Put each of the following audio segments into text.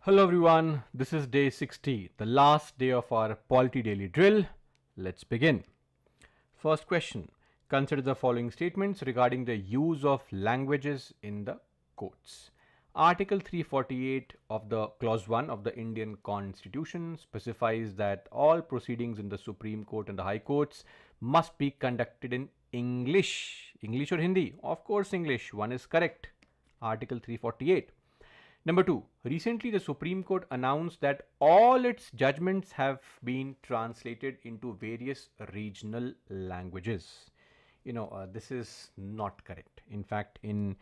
Hello everyone, this is day 60, the last day of our Polity Daily Drill. Let's begin. First question, consider the following statements regarding the use of languages in the courts. Article 348 of the Clause 1 of the Indian Constitution specifies that all proceedings in the Supreme Court and the High Courts must be conducted in English. English or Hindi? Of course English, one is correct. Article 348. Number 2, recently the Supreme Court announced that all its judgments have been translated into various regional languages. This is not correct. In fact, in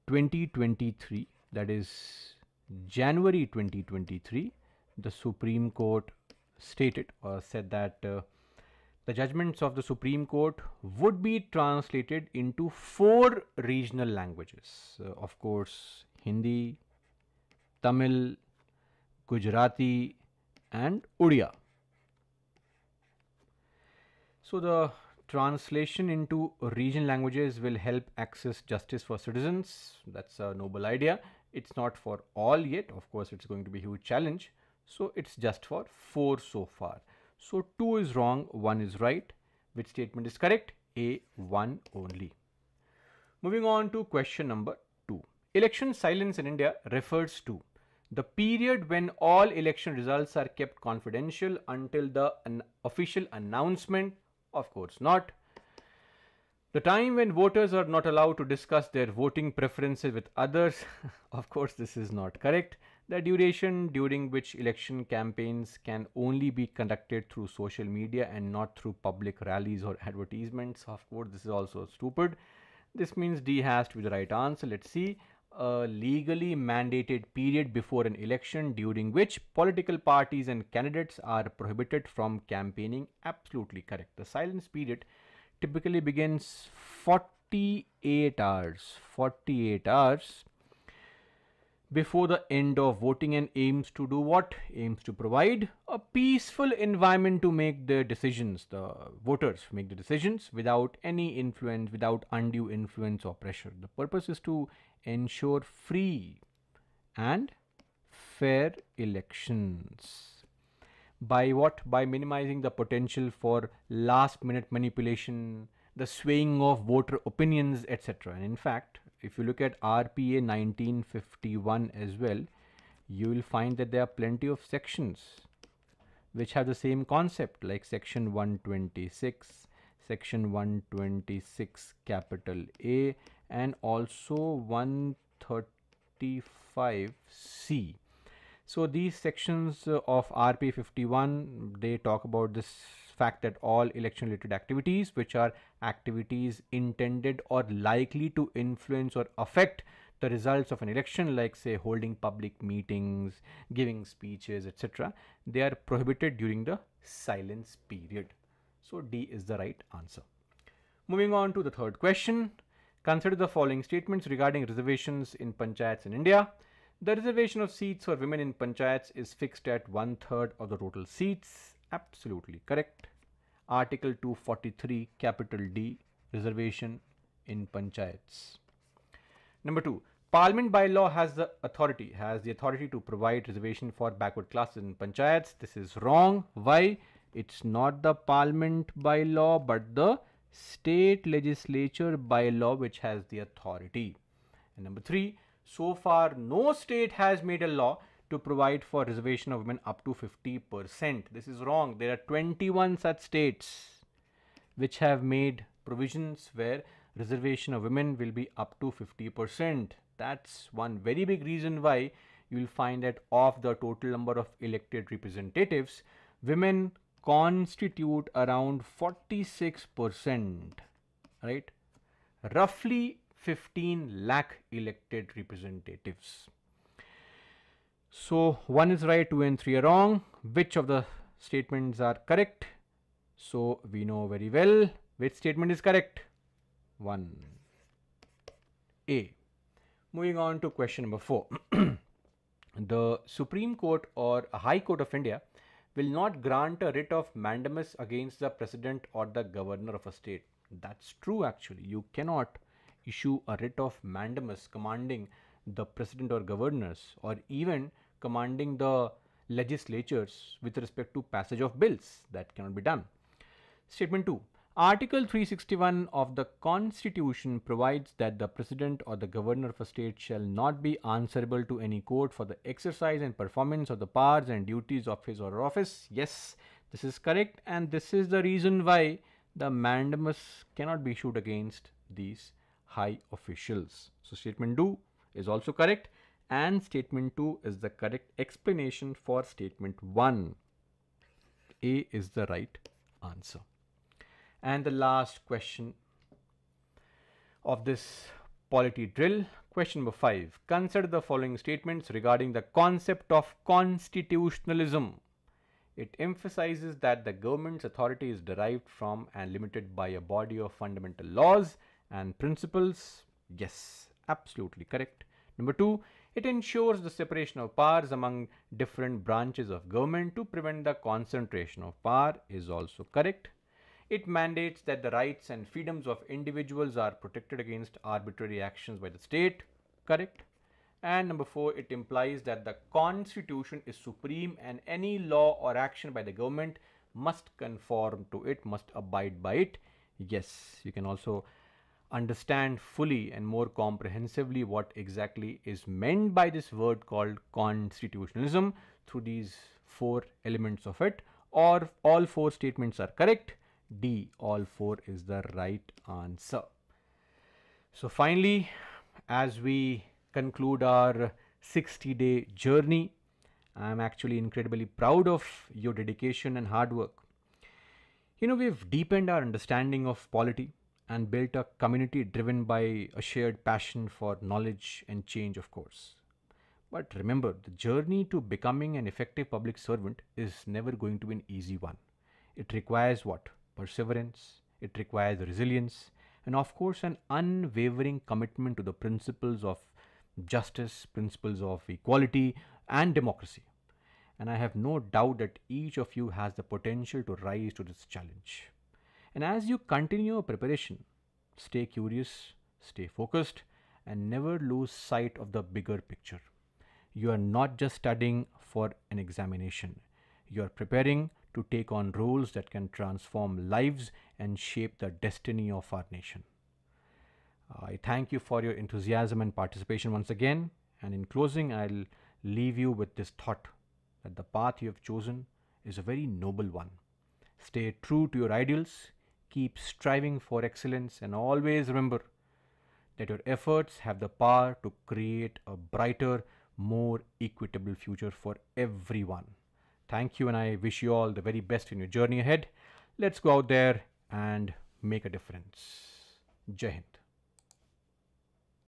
2023, that is January 2023, the Supreme Court stated or said that the judgments of the Supreme Court would be translated into 4 regional languages. Of course, Hindi, Tamil, Gujarati and Odia. So the translation into regional languages will help access justice for citizens. That's a noble idea. It's not for all yet. Of course, it's going to be a huge challenge. So it's just for 4 so far. So 2 is wrong, 1 is right. Which statement is correct? A, 1 only. Moving on to question number 2. Election silence in India refers to the period when all election results are kept confidential until the official announcement. Of course not. The time when voters are not allowed to discuss their voting preferences with others. Of course, this is not correct. The duration during which election campaigns can only be conducted through social media and not through public rallies or advertisements. Of course, this is also stupid. This means D has to be the right answer. Let's see. A legally mandated period before an election during which political parties and candidates are prohibited from campaigning. Absolutely correct. The silence period typically begins 48 hours before the end of voting and aims to do what? Aims to provide a peaceful environment to make the decisions. The voters make the decisions without any influence, without undue influence or pressure. The purpose is to ensure free and fair elections. By what? By minimizing the potential for last minute manipulation, the swaying of voter opinions, etc. And in fact, if you look at RPA 1951 as well, you will find that there are plenty of sections which have the same concept, like section 126, section 126 capital A, and also 135C. So these sections of RP 51, they talk about this fact that all election related activities which are activities intended or likely to influence or affect the results of an election, like say holding public meetings, giving speeches, etc., they are prohibited during the silence period. So D is the right answer. Moving on to the third question. Consider the following statements regarding reservations in panchayats in India. The reservation of seats for women in panchayats is fixed at 1/3 of the total seats. Absolutely correct. Article 243 capital D, reservation in panchayats. Number 2, Parliament by law has the authority to provide reservation for backward classes in panchayats. This is wrong. Why? It's not the Parliament by law but the state legislature by law which has the authority. And number 3, so far no state has made a law to provide for reservation of women up to 50%. This is wrong. There are 21 such states which have made provisions where reservation of women will be up to 50%. That's one very big reason why you will find that of the total number of elected representatives, women constitute around 46%, right? Roughly 15 lakh elected representatives. So 1 is right, 2 and 3 are wrong. Which of the statements are correct? So we know very well which statement is correct. 1. A. Moving on to question number 4. The Supreme Court or a High Court of India will not grant a writ of mandamus against the president or the governor of a state. That's true actually. You cannot issue a writ of mandamus commanding the president or governors or even commanding the legislatures with respect to passage of bills. That cannot be done. Statement 2. Article 361 of the Constitution provides that the President or the Governor of a state shall not be answerable to any court for the exercise and performance of the powers and duties of his or her office. Yes, this is correct, and this is the reason why the mandamus cannot be issued against these high officials. So statement 2 is also correct, and statement 2 is the correct explanation for statement 1. A is the right answer. And the last question of this polity drill, question number 5. Consider the following statements regarding the concept of constitutionalism. It emphasizes that the government's authority is derived from and limited by a body of fundamental laws and principles. Yes, absolutely correct. Number 2, it ensures the separation of powers among different branches of government to prevent the concentration of power. Is also correct. It mandates that the rights and freedoms of individuals are protected against arbitrary actions by the state. Correct. And number 4, it implies that the Constitution is supreme and any law or action by the government must conform to it, must abide by it. Yes, you can also understand fully and more comprehensively what exactly is meant by this word called constitutionalism through these 4 elements of it, or all 4 statements are correct. D, all 4 is the right answer. So finally, as we conclude our 60-day journey, I am actually incredibly proud of your dedication and hard work. You know, we've deepened our understanding of polity and built a community driven by a shared passion for knowledge and change, of course. But remember, the journey to becoming an effective public servant is never going to be an easy one. It requires what? Perseverance, it requires resilience, and of course an unwavering commitment to the principles of justice, principles of equality and democracy. And I have no doubt that each of you has the potential to rise to this challenge. And as you continue your preparation, stay curious, stay focused, and never lose sight of the bigger picture. You are not just studying for an examination. You are preparing to take on roles that can transform lives and shape the destiny of our nation. I thank you for your enthusiasm and participation once again. And in closing, I'll leave you with this thought that the path you have chosen is a very noble one. Stay true to your ideals, keep striving for excellence, and always remember that your efforts have the power to create a brighter, more equitable future for everyone. Thank you, and I wish you all the very best in your journey ahead. Let's go out there and make a difference. Jai Hind.